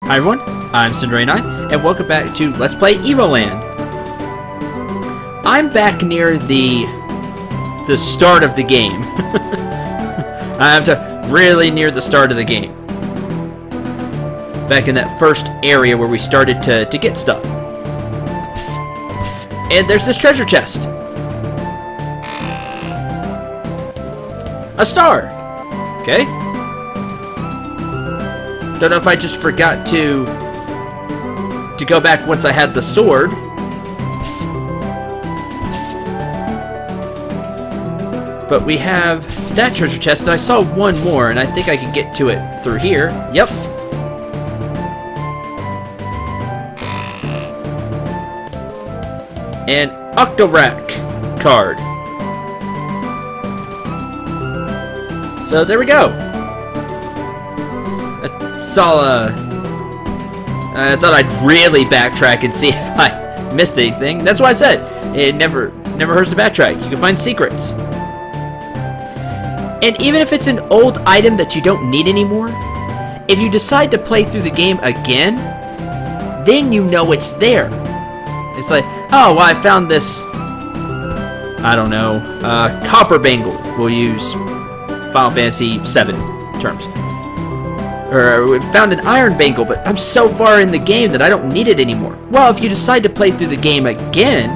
Hi everyone, I'm Cinderay9, and welcome back to Let's Play Evoland. I'm back near the start of the game. I'm really near the start of the game. Back in that first area where we started to get stuff. And there's this treasure chest. A star. Okay. Don't know if I just forgot to go back once I had the sword. But we have that treasure chest, and I saw one more, and I think I can get to it through here. Yep. An Octorack card. So there we go. I thought I'd really backtrack and see if I missed anything. That's why I said it never hurts to backtrack. You can find secrets. And even if it's an old item that you don't need anymore, if you decide to play through the game again, then you know it's there. It's like, oh, well, I found this, I don't know, copper bangle. We'll use Final Fantasy VII terms. Or we found an iron bangle, but I'm so far in the game that I don't need it anymore. Well, if you decide to play through the game again,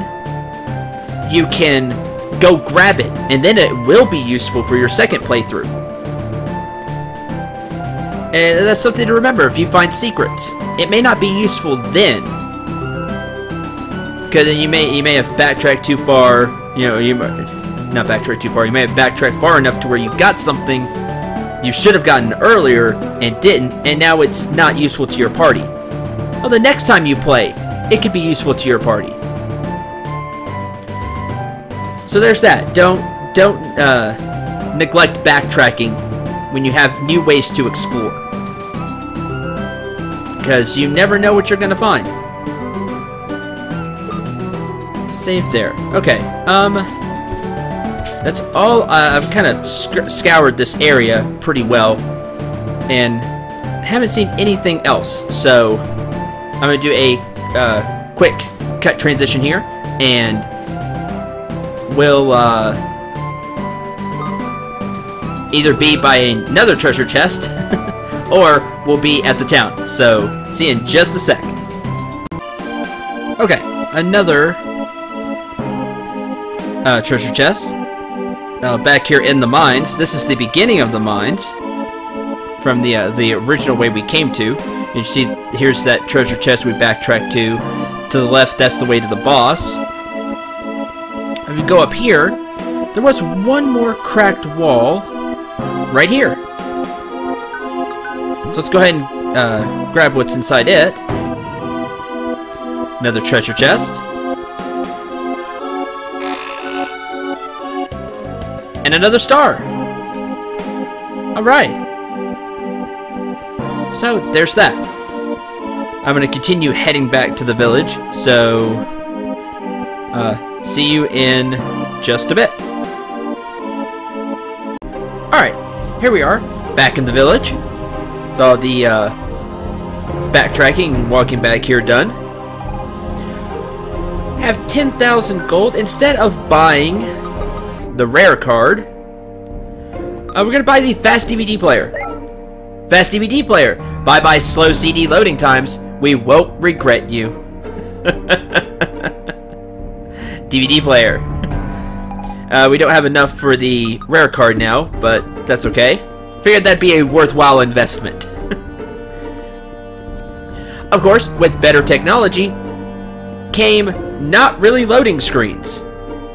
you can go grab it, and then it will be useful for your second playthrough. And that's something to remember if you find secrets. It may not be useful then, because then you may have backtracked too far. You know, you might not backtrack too far. You may have backtracked far enough to where you got something you should have gotten earlier and didn't, and now it's not useful to your party. Well, the next time you play, it could be useful to your party. So there's that. Don't neglect backtracking when you have new ways to explore, because you never know what you're gonna find. Save there. Okay. That's all. I've kind of scoured this area pretty well, and haven't seen anything else. So I'm gonna do a quick cut transition here, and we'll either be by another treasure chest, or we'll be at the town. So see you in just a sec. Okay, another treasure chest. Back here in the mines. This is the beginning of the mines from the original way we came to. You see, here's that treasure chest we backtracked to. To the left, that's the way to the boss. If you go up here, there was one more cracked wall right here. So let's go ahead and grab what's inside it. Another treasure chest. And another star. Alright. So, there's that. I'm going to continue heading back to the village. So, see you in just a bit. Alright. Here we are. Back in the village. All the backtracking and walking back here done. Have 10,000 gold. Instead of buying the rare card, we're gonna buy the fast DVD player. Fast DVD player. Bye-bye slow CD loading times. We won't regret you. DVD player. We don't have enough for the rare card now, but that's okay. Figured that'd be a worthwhile investment. Of course, with better technology came not really loading screens.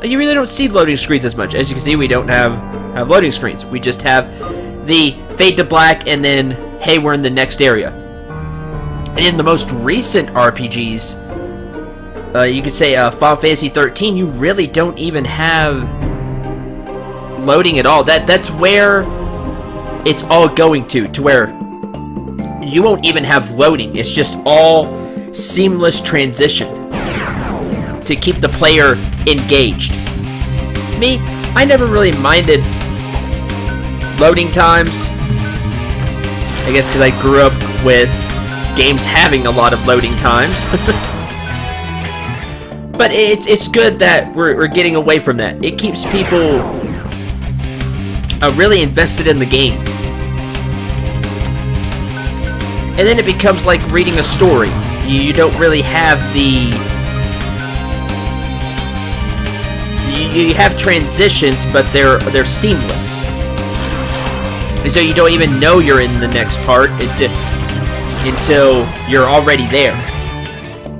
You really don't see loading screens as much. As you can see, we don't have loading screens. We just have the fade to black and then, hey, we're in the next area. And in the most recent RPGs, you could say Final Fantasy 13, you really don't even have loading at all. That's where it's all going to where you won't even have loading. It's just all seamless transition to keep the player engaged. Me, I never really minded loading times. I guess because I grew up with games having a lot of loading times. But it's good that we're getting away from that. It keeps people really invested in the game. And then it becomes like reading a story. You don't really have the... You have transitions, but they're seamless. And so you don't even know you're in the next part until you're already there.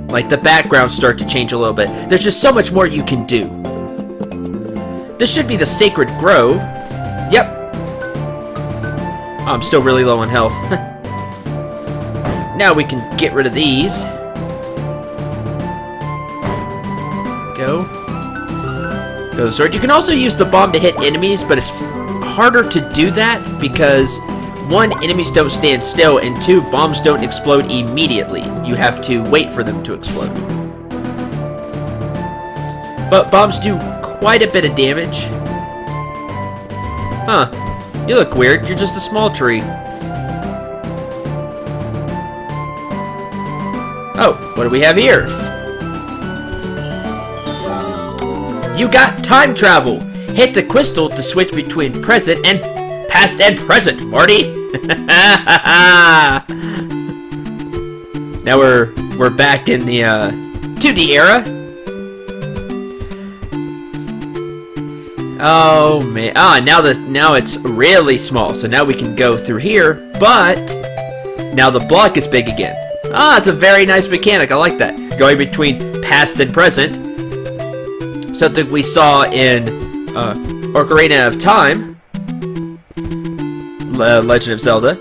Like the backgrounds start to change a little bit. There's just so much more you can do. This should be the Sacred Grove. Yep. Oh, I'm still really low on health. Now we can get rid of these. Go to the sword. You can also use the bomb to hit enemies, but it's harder to do that because 1, enemies don't stand still, and 2, bombs don't explode immediately. You have to wait for them to explode. But bombs do quite a bit of damage. Huh. You look weird. You're just a small tree. Oh, what do we have here? You got time travel! Hit the crystal to switch between present and past and present, Marty! Now we're back in the 2D era. Oh man! Now it's really small. So now we can go through here, but now the block is big again. Ah, it's a very nice mechanic. I like that. Going between past and present. Something we saw in Ocarina of Time. Legend of Zelda.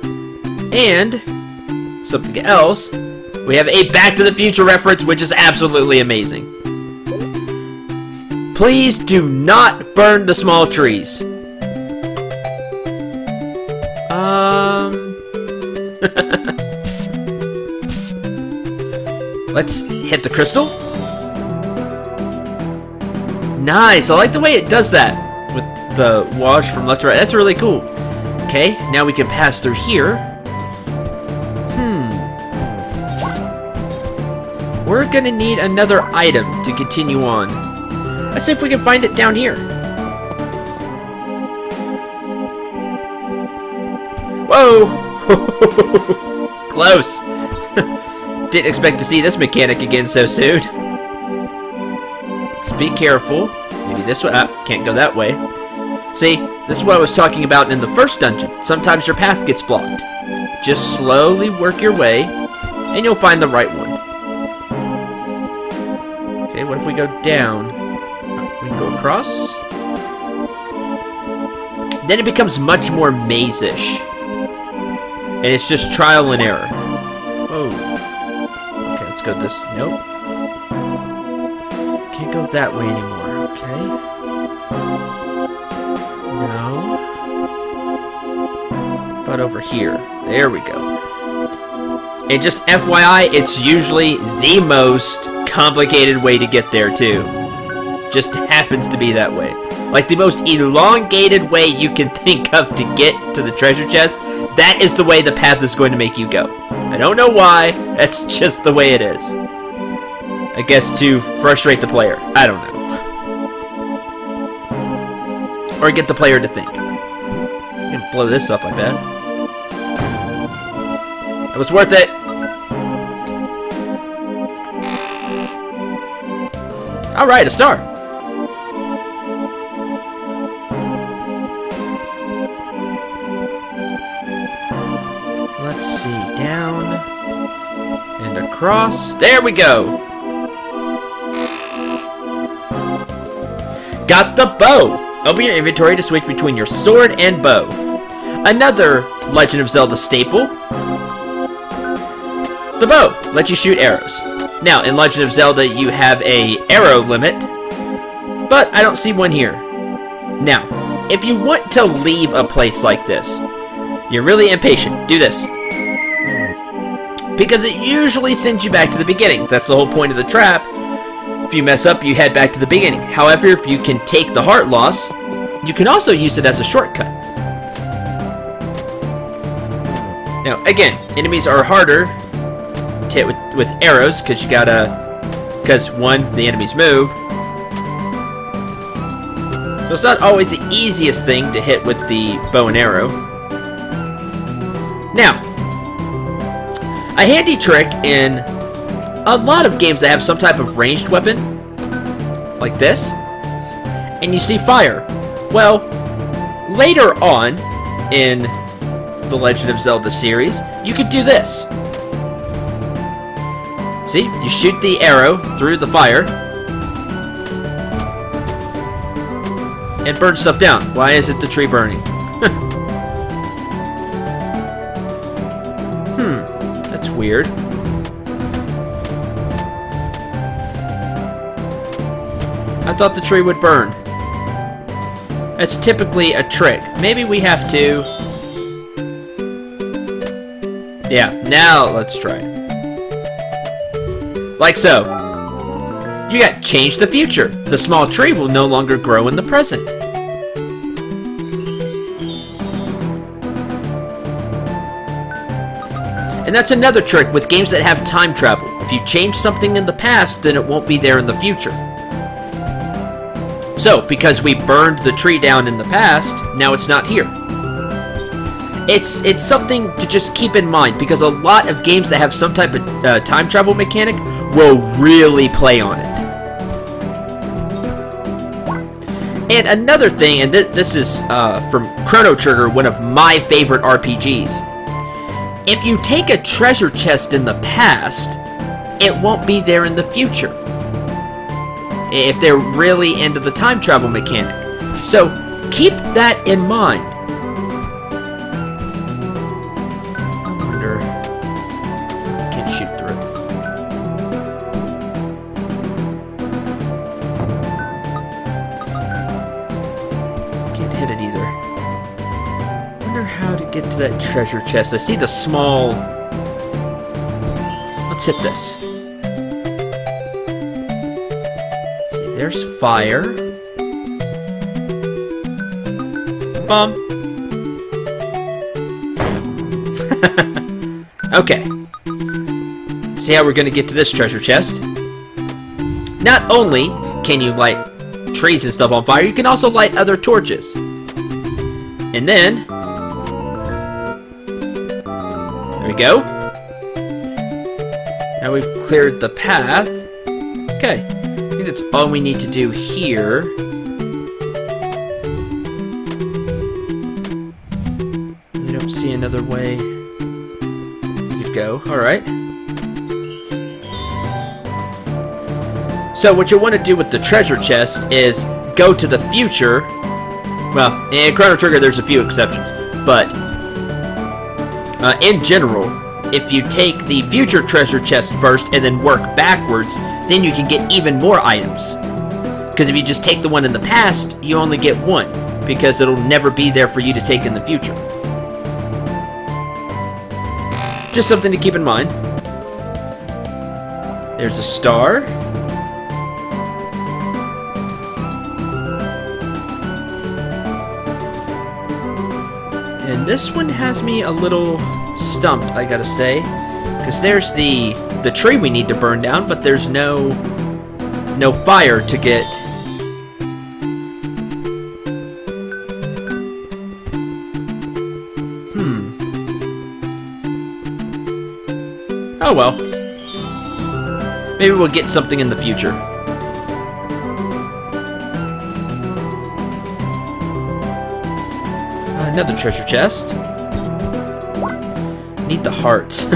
And something else. We have a Back to the Future reference, which is absolutely amazing. Please do not burn the small trees. Let's hit the crystal. Nice, I like the way it does that with the wash from left to right. That's really cool. Okay, now we can pass through here. We're gonna need another item to continue on. Let's see if we can find it down here. Whoa! Close. Didn't expect to see this mechanic again so soon. Let's be careful. Maybe this way. Can't go that way. See, this is what I was talking about in the first dungeon. Sometimes your path gets blocked. Just slowly work your way, and you'll find the right one. Okay, what if we go down? We can go across. Then it becomes much more maze-ish. And it's just trial and error. Whoa. Okay, let's go this. Nope. Can't go that way anymore. Okay. No. About over here. There we go. And just FYI, it's usually the most complicated way to get there, too. Just happens to be that way. Like the most elongated way you can think of to get to the treasure chest, that is the way the path is going to make you go. I don't know why, that's just the way it is. I guess to frustrate the player. I don't know. Or get the player to think. I can blow this up, I bet. It was worth it! Alright, a star! Let's see, down and across. There we go! Got the bow! Open your inventory to switch between your sword and bow. Another Legend of Zelda staple. The bow lets you shoot arrows. Now, in Legend of Zelda, you have a arrow limit, but I don't see one here. Now, if you want to leave a place like this, you're really impatient, do this. Because it usually sends you back to the beginning. That's the whole point of the trap. If you mess up, you head back to the beginning. However, if you can take the heart loss, you can also use it as a shortcut. Now, again, enemies are harder to hit with arrows, because you gotta, because one, the enemies move. So it's not always the easiest thing to hit with the bow and arrow. Now, a handy trick in a lot of games that have some type of ranged weapon, like this, and you see fire. Well, later on in the Legend of Zelda series, you could do this. See, you shoot the arrow through the fire and burn stuff down. Why isn't the tree burning? That's weird. I thought the tree would burn. That's typically a trick. Maybe we have to... Yeah, now let's try it. Like so. You got change the future. The small tree will no longer grow in the present. And that's another trick with games that have time travel. If you change something in the past, then it won't be there in the future. So, because we burned the tree down in the past, now it's not here. It's something to just keep in mind, because a lot of games that have some type of time travel mechanic will really play on it. And another thing, and this is from Chrono Trigger, one of my favorite RPGs. If you take a treasure chest in the past, it won't be there in the future. If they're really into the time travel mechanic. So, keep that in mind. I wonder... I can't shoot through it. Can't hit it either. I wonder how to get to that treasure chest. I see the small... Let's hit this. There's fire. Bomb. Okay. See how we're gonna get to this treasure chest. Not only can you light trees and stuff on fire, you can also light other torches. And then... There we go. Now we've cleared the path. Okay. I think that's all we need to do here. I don't see another way to go. Alright. So what you want to do with the treasure chest is go to the future. Well, in Chrono Trigger there's a few exceptions, but in general, if you take the future treasure chest first and then work backwards, then you can get even more items. Because if you just take the one in the past, you only get one, because it'll never be there for you to take in the future. Just something to keep in mind. There's a star. And this one has me a little stumped, I gotta say, because there's the tree we need to burn down, but there's no fire to get. Oh well. Maybe we'll get something in the future. Another treasure chest. Need the hearts.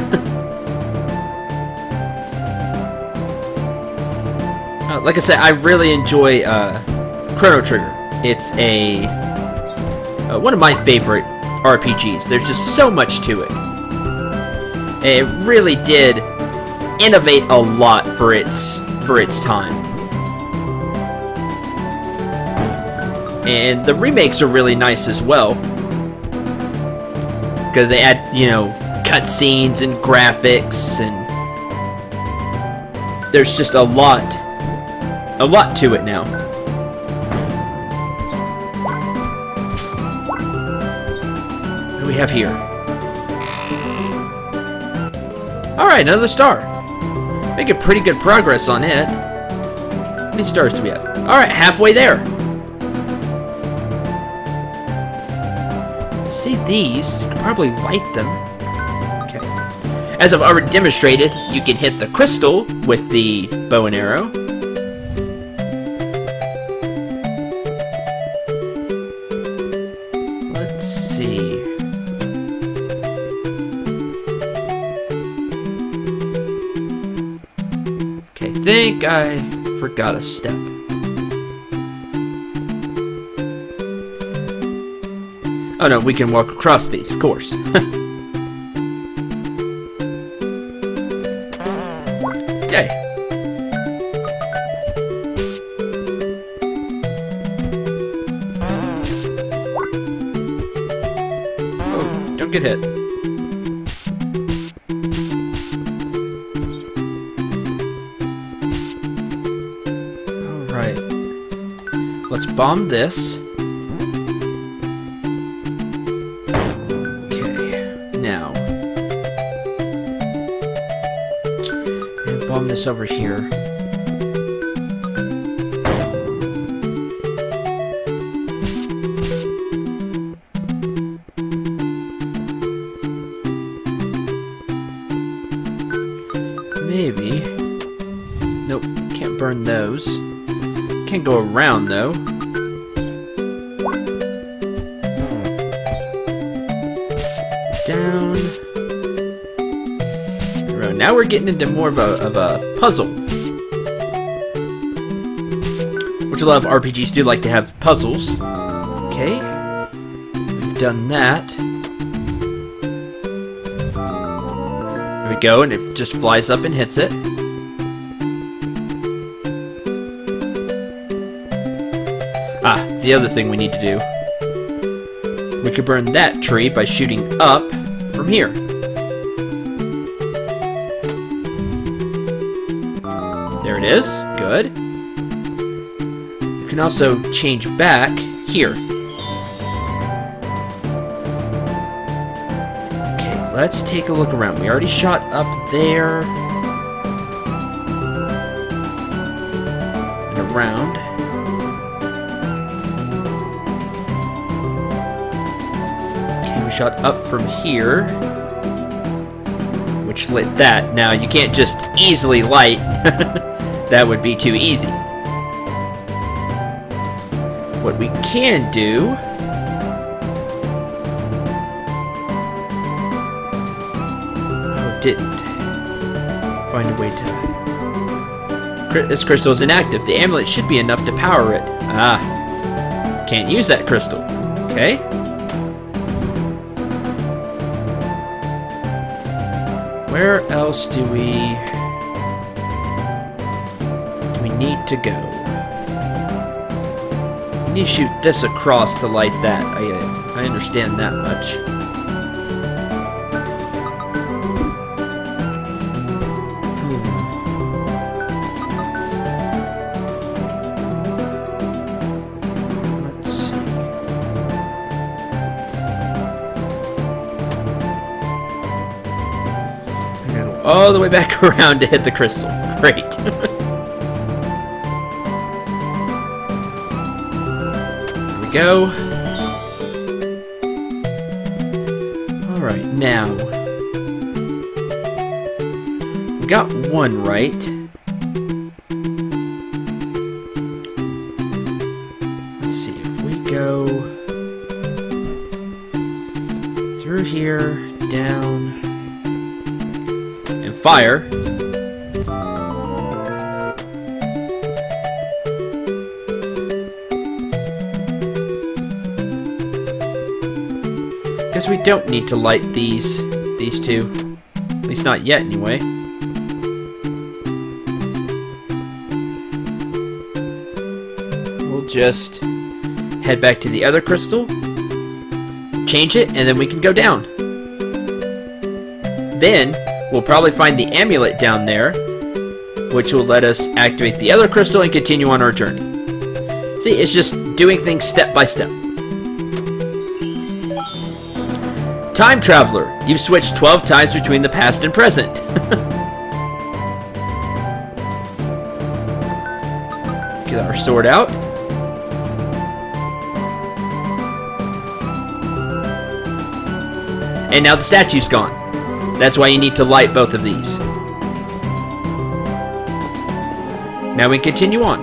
Like I said, I really enjoy Chrono Trigger. It's one of my favorite RPGs. There's just so much to it. It really did innovate a lot for its time. And the remakes are really nice as well, because they add, you know, cutscenes and graphics, and there's just a lot to it now. What do we have here? Alright, another star. Making pretty good progress on it. How many stars do we have? Alright, halfway there. See these? You can probably light them. Okay. As I've already demonstrated, you can hit the crystal with the bow and arrow. Let's see. Okay, I think I forgot a step. Oh no, we can walk across these, of course. Yay. Oh, don't get hit. Alright. Let's bomb this. Bomb this over here. Maybe. Nope, can't burn those. Can't go around though. Down. Now we're getting into more of a puzzle. Which a lot of RPGs do like to have puzzles. Okay. We've done that. There we go, and it just flies up and hits it. Ah, the other thing we need to do. We could burn that tree by shooting up from here. There it is. Good. You can also change back here. Okay, let's take a look around. We already shot up there. And around. Okay, we shot up from here. Which lit that. Now, you can't just easily light. That would be too easy. What we can do... Oh, didn't. Find a way to... This crystal is inactive. The amulet should be enough to power it. Ah. Can't use that crystal. Okay. Where else do we need to go? We need to shoot this across to light that. I understand that much. Let's see. I gotta go all the way back around to hit the crystal. Great. Go. Alright, now we got one right. Let's see if we go through here, down, and fire. Guess we don't need to light these two. At least not yet, anyway. We'll just head back to the other crystal, change it, and then we can go down. Then, we'll probably find the amulet down there, which will let us activate the other crystal and continue on our journey. See, it's just doing things step by step. time traveler. You've switched 12 times between the past and present. Get our sword out. And now the statue's gone. That's why you need to light both of these. Now we continue on.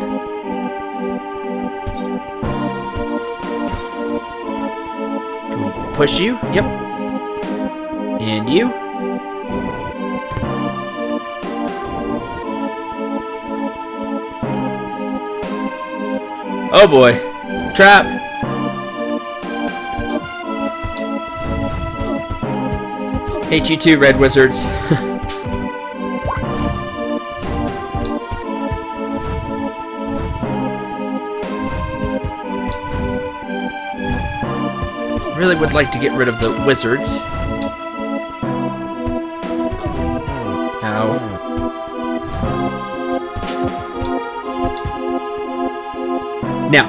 Can we push you? Yep. And you. Oh boy. Trap. Hate you too, Red Wizards. Really would like to get rid of the wizards. Ow. Now,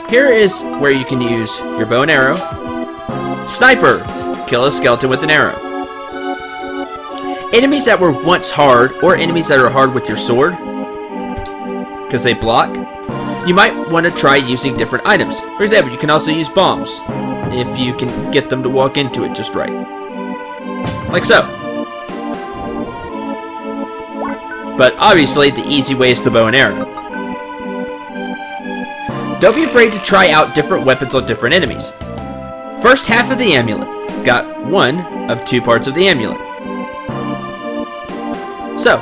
here is where you can use your bow and arrow. Sniper! Kill a skeleton with an arrow. Enemies that were once hard, or enemies that are hard with your sword, because they block, you might want to try using different items. For example, you can also use bombs, if you can get them to walk into it just right. Like so. But obviously, the easy way is the bow and arrow. Don't be afraid to try out different weapons on different enemies. First half of the amulet. Got one of 2 parts of the amulet. So,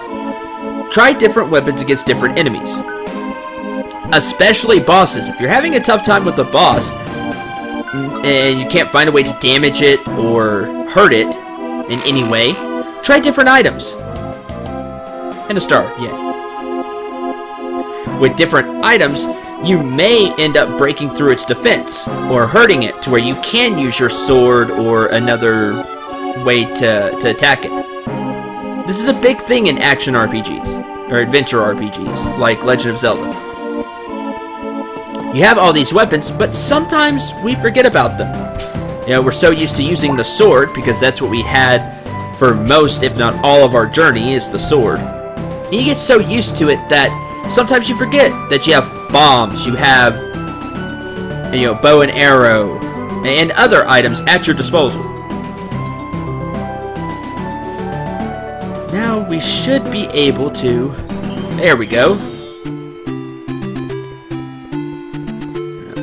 try different weapons against different enemies. Especially bosses. If you're having a tough time with a boss, and you can't find a way to damage it or hurt it in any way, try different items. And a star, yeah. With different items, you may end up breaking through its defense, or hurting it to where you can use your sword or another way to attack it. This is a big thing in action RPGs, or adventure RPGs, like Legend of Zelda. You have all these weapons, but sometimes we forget about them. You know, we're so used to using the sword, because that's what we had for most, if not all of our journey, is the sword. And you get so used to it that sometimes you forget that you have bombs, you have, you know, bow and arrow, and other items at your disposal. Now we should be able to, there we go.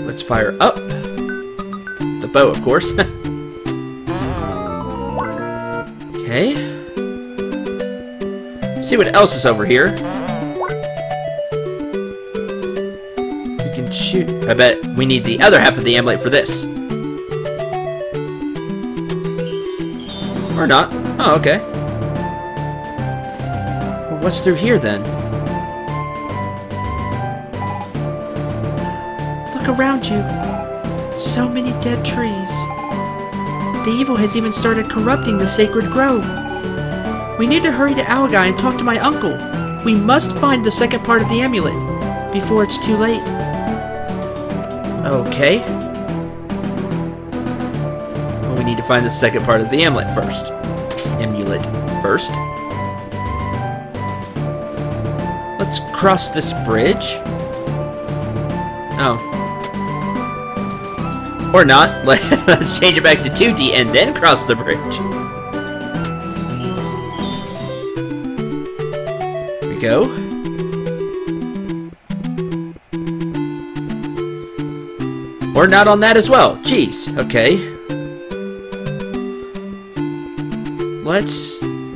Let's fire up. The bow, of course. Okay. See what else is over here. We can shoot. I bet we need the other half of the amulet for this. Or not. Oh, okay. Well, what's through here then? Look around you. So many dead trees. The evil has even started corrupting the sacred grove. We need to hurry to Algai and talk to my uncle. We must find the second part of the amulet before it's too late. Okay. Well, we need to find the second part of the amulet first. Let's cross this bridge. Oh. Or not. Let's change it back to 2D and then cross the bridge. Here we go. Or not on that as well. Jeez. Okay.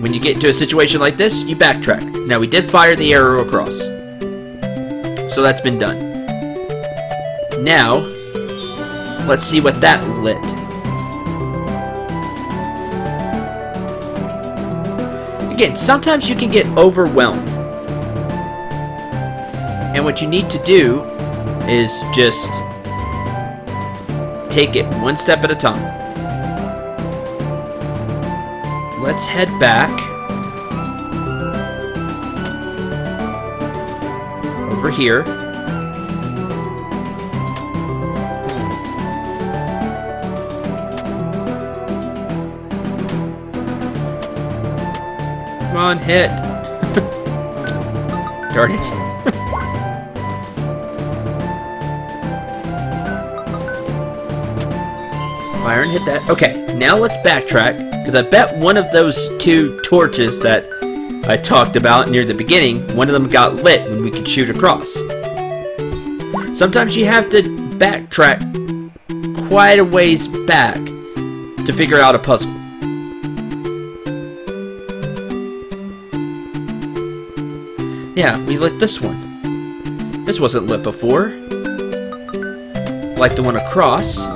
When you get into a situation like this, you backtrack. Now, we did fire the arrow across. So that's been done. Now, let's see what that lit. Again, sometimes you can get overwhelmed. And what you need to do is just take it one step at a time. Let's head back over here. on, hit. Darn it. Fire and hit that. Okay, now let's backtrack, because I bet one of those two torches that I talked about near the beginning, one of them got lit when we could shoot across. Sometimes you have to backtrack quite a ways back to figure out a puzzle. Yeah, we lit this one. This wasn't lit before. Like the one across.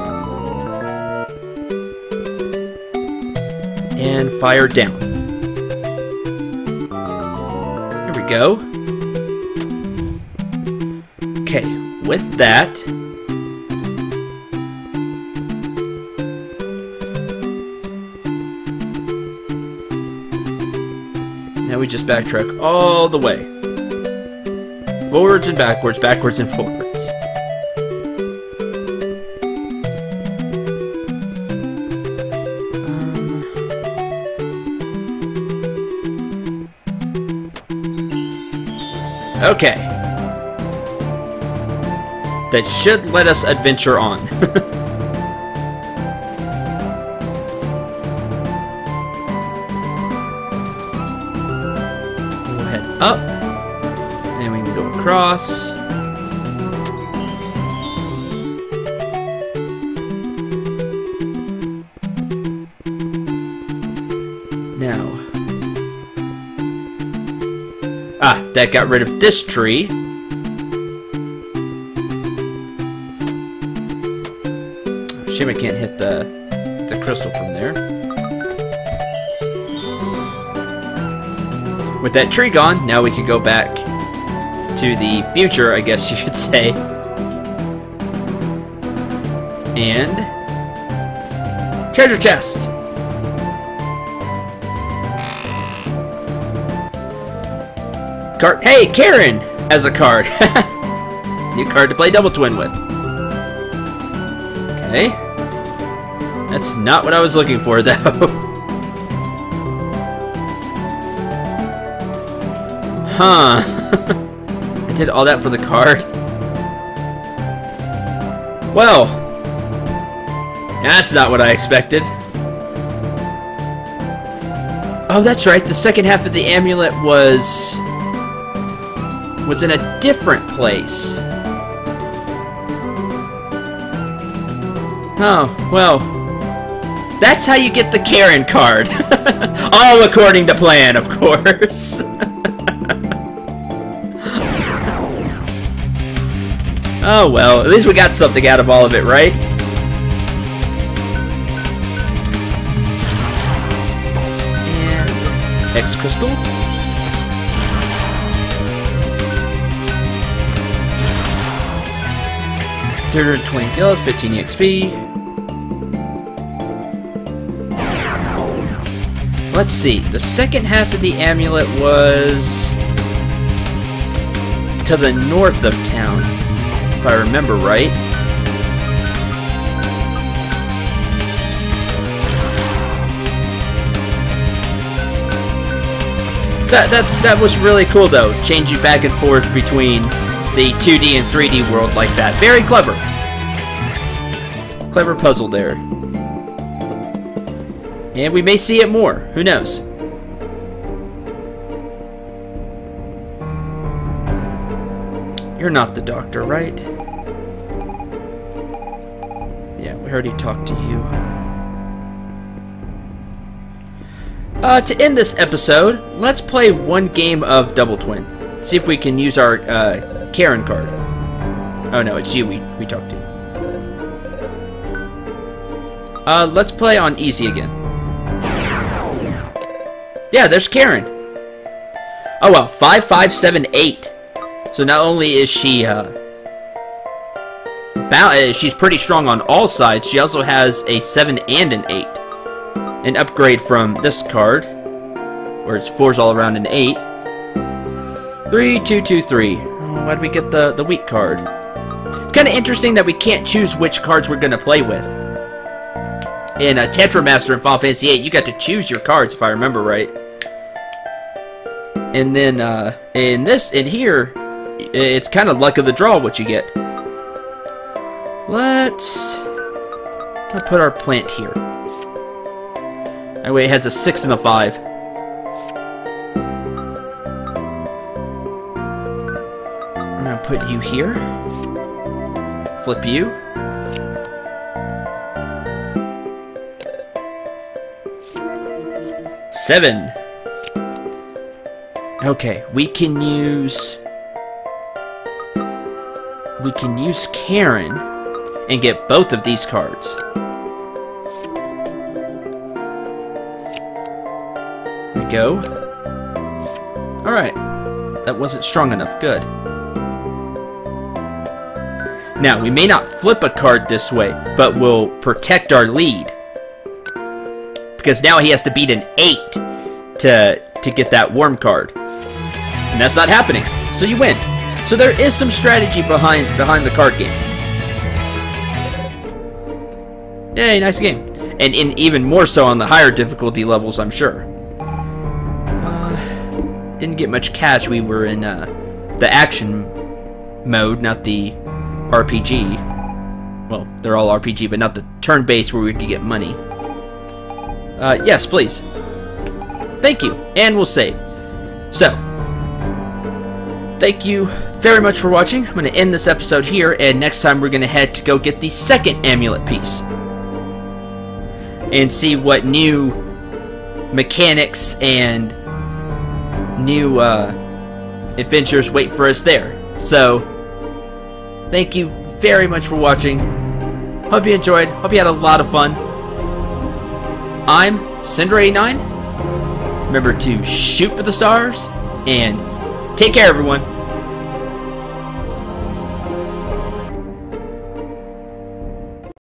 And fire down. There we go. Okay, with that, now we just backtrack all the way. Forwards and backwards, backwards and forwards. Okay. That should let us adventure on. We'll head up. And we can go across. Now. Ah, that got rid of this tree. Shame I can't hit the crystal from there. With that tree gone, now we can go back to the future, I guess you could say. And treasure chest. Card. Hey, Karen as a card. New card to play Double Twin with. Okay. That's not what I was looking for, though. Huh. I did all that for the card. Well, that's not what I expected. Oh, that's right. The second half of the amulet was in a different place. Oh, well, that's how you get the Karen card. All according to plan, of course. Oh, well, at least we got something out of all of it, right? And X crystal. 220 kills, 15 EXP. Let's see. The second half of the amulet was to the north of town, if I remember right. That was really cool, though, changing back and forth between the 2D and 3D world like that. Very clever. Clever puzzle there. And we may see it more. Who knows? You're not the doctor, right? Yeah, we already talked to you. To end this episode, let's play one game of Double Twin. See if we can use our Karen card. Oh no, it's you we talked to. Let's play on easy again. Yeah, there's Karen. Oh well, 5, 5, 7, 8. So not only is she she's pretty strong on all sides, she also has a 7 and an 8. An upgrade from this card, where it's 4s all around and 8. 3, 2, 2, 3. Why did we get the weak card? It's kind of interesting that we can't choose which cards we're going to play with. In Tetra Master in Final Fantasy VIII, you got to choose your cards, if I remember right. And then in here, it's kind of luck of the draw what you get. Let's put our plant here. That way it has a 6 and a 5. I'm gonna put you here. Flip you. Seven. Okay, we can use Karen and get both of these cards. There we go. Alright. That wasn't strong enough. Good. Now, we may not flip a card this way, but we'll protect our lead. Because now he has to beat an 8 to get that warm card. And that's not happening. So you win. So there is some strategy behind the card game. Yay, nice game. And even more so on the higher difficulty levels, I'm sure. Didn't get much cash. We were in the action mode, not the RPG. Well, they're all RPG, but not the turn-based where we could get money. Yes, please. Thank you. And we'll save. So, thank you very much for watching. I'm going to end this episode here, and next time we're going to head to go get the second amulet piece. And see what new mechanics and new adventures wait for us there. So, thank you very much for watching. Hope you enjoyed. Hope you had a lot of fun. I'm Cinder89. Remember to shoot for the stars, and take care, everyone.